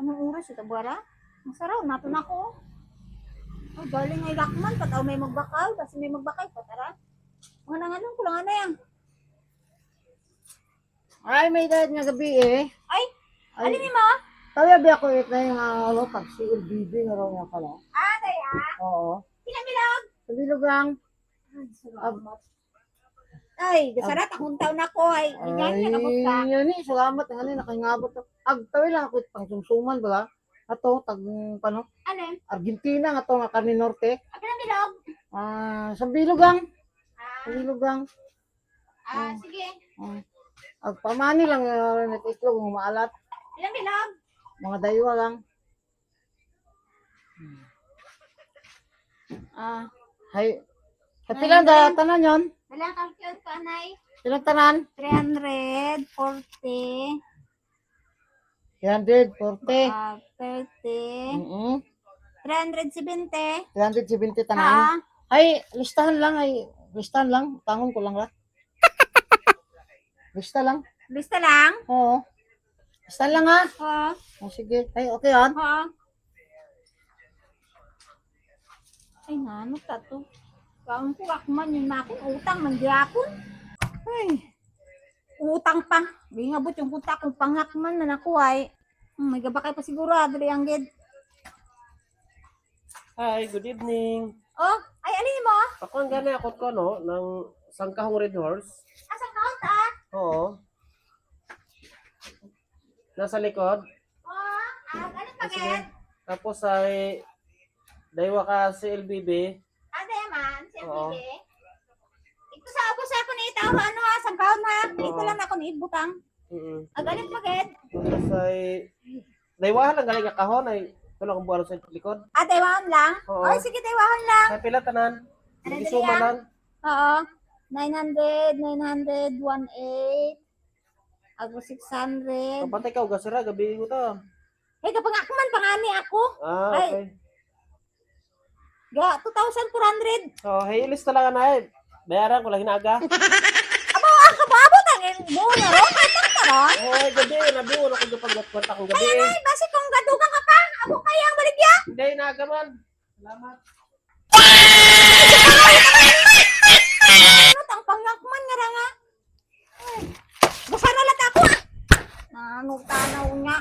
Anong oras ito, Bara? Masaraw, nato na ako. Ay, galing ay lakman, pataw may magbakaw, kasi may magbakay, patara. Mga nanganong kulang na yan. Ay, may dahil nga gabi eh. Ay, Ay, alin mo? tawabi ako ito yung pag si LBB nga raw nga pala. Ah, daya. Oo. Pinamilog. Sabilog lang. Ay, salamat. Ay, gasarat, akong taon ako. Ay, ganyan yan, abot ka. Yun eh, salamat. Ang ano, nakangabot. Agtawin lang ako pang sumsuman, ba? Ato, paano? Alin? Argentina, nga to, nga kami norte. Ah, pinamilog. Sa bilugang. Ah, Sa bilugang. sige. Pamani lang, nag-itlog, maalat. Pinamilog. Mga daywa lang. Hay. Kapilan da, tanan yon? Wala kang yun ka, Nay. Ilang tanan? 340. 340. 30. 370. 370 tanan. Ay, listahan lang ay. Listahan lang. Tangon ko lang ra. Lista lang. Lista lang? Oo. Listahan lang ha. Oo. Sige. Ay, okay on. Oo. Ay, ano ka to? Kaon ko akman yun na akin. Utang man gyapon. Ay. Utang pa. Di nga but yung punta kong pangakman na naku ay. May gabakay pa siguro adri ang gid. Hi, good evening. Oh, ay alin mo? Ako ang gana ako ko no ng Sangkahong Red Horse. Asa count ah? Oo. Nasa likod. Oh, ganun pa Sige. gid. Tapos ay daywa ka si LBB. Ade man, si Oo. Bibi. Ito sa ako sa ako ni itaw ano ha, sa count ha. Ito Oo. lang ako ni ibutang. Ganun pa gid. Tapos ay daywa lang galing ka kahon ay tulong ang buwan sa likod. Taiwan lang? Oo. Oh, sige, Taiwan lang. Ay pila tanan. Ano Isuma yan? lang. Oo. 900, 900, 18. Ako 600. Kapatay ka ugasira gabi mo to. Eh, kapag ako man, pangani ako. Ah, Ay. okay. Ga, 2,400. So, hey, list talaga na eh. Bayaran ko lang hinaga. Kababot ang buo na ron. Katang ka ron. Oh, gabi, nabuo na ko gapag-kwenta kong gabi. Ay, ay, basi kung gadugan ka pa. Abo kaya ang baligya. Hindi, hinaga man. Salamat. Ano, tang pangakman nga ra nga. Ay, basa na lang ako. Ano, tanaw nga.